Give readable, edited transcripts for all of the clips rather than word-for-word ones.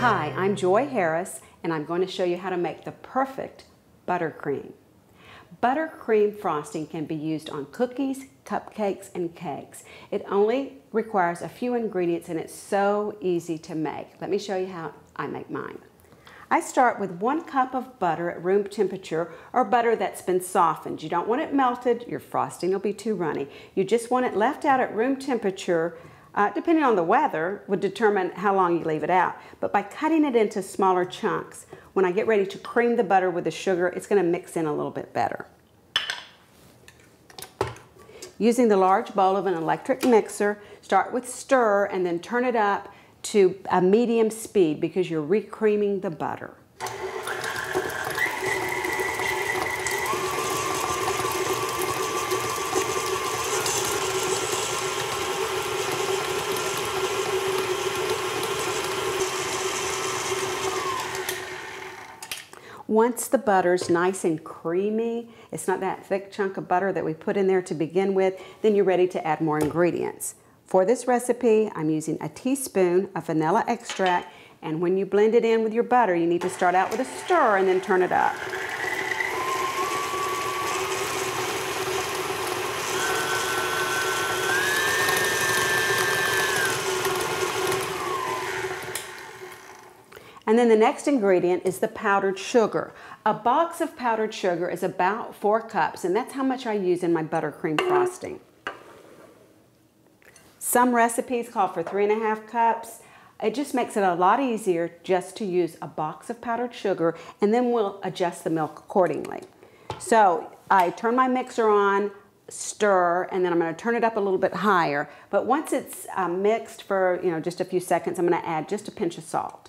Hi, I'm Joy Harris, and I'm going to show you how to make the perfect buttercream. Buttercream frosting can be used on cookies, cupcakes, and cakes. It only requires a few ingredients and it's so easy to make. Let me show you how I make mine. I start with 1 cup of butter at room temperature, or butter that's been softened. You don't want it melted, your frosting will be too runny. You just want it left out at room temperature. Depending on the weather, would determine how long you leave it out. But by cutting it into smaller chunks, when I get ready to cream the butter with the sugar, it's going to mix in a little bit better. Using the large bowl of an electric mixer, start with stir and then turn it up to a medium speed because you're re-creaming the butter. Once the butter's nice and creamy, it's not that thick chunk of butter that we put in there to begin with, then you're ready to add more ingredients. For this recipe, I'm using a teaspoon of vanilla extract, and when you blend it in with your butter, you need to start out with a stir and then turn it up. And then the next ingredient is the powdered sugar. A box of powdered sugar is about 4 cups, and that's how much I use in my buttercream frosting. Some recipes call for 3½ cups. It just makes it a lot easier just to use a box of powdered sugar, and then we'll adjust the milk accordingly. So I turn my mixer on, stir, and then I'm going to turn it up a little bit higher. But once it's mixed for just a few seconds, I'm going to add just a pinch of salt.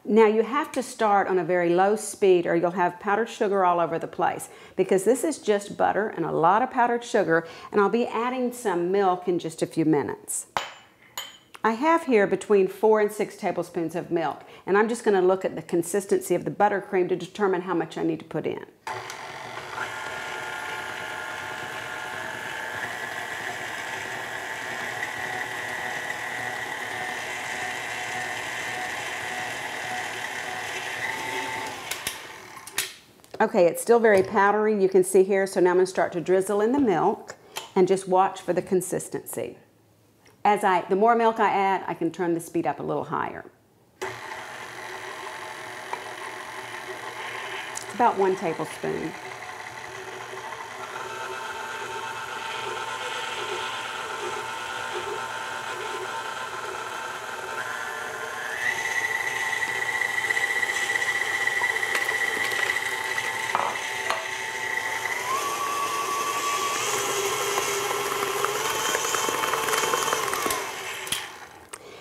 Now you have to start on a very low speed or you'll have powdered sugar all over the place, because this is just butter and a lot of powdered sugar, and I'll be adding some milk in just a few minutes. I have here between 4 and 6 tablespoons of milk, and I'm just going to look at the consistency of the buttercream to determine how much I need to put in. Okay, it's still very powdery, you can see here, so now I'm going to start to drizzle in the milk and just watch for the consistency. The more milk I add, I can turn the speed up a little higher. It's about 1 tablespoon.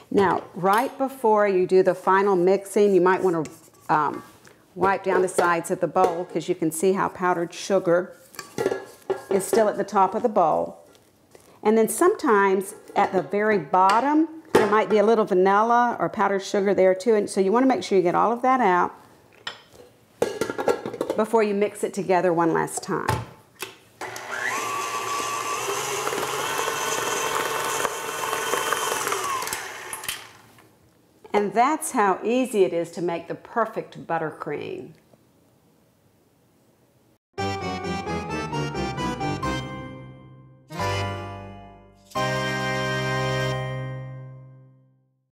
Now, right before you do the final mixing, you might want to wipe down the sides of the bowl, because you can see how powdered sugar is still at the top of the bowl. And then sometimes at the very bottom, there might be a little vanilla or powdered sugar there too. And so you want to make sure you get all of that out before you mix it together one last time. And that's how easy it is to make the perfect buttercream.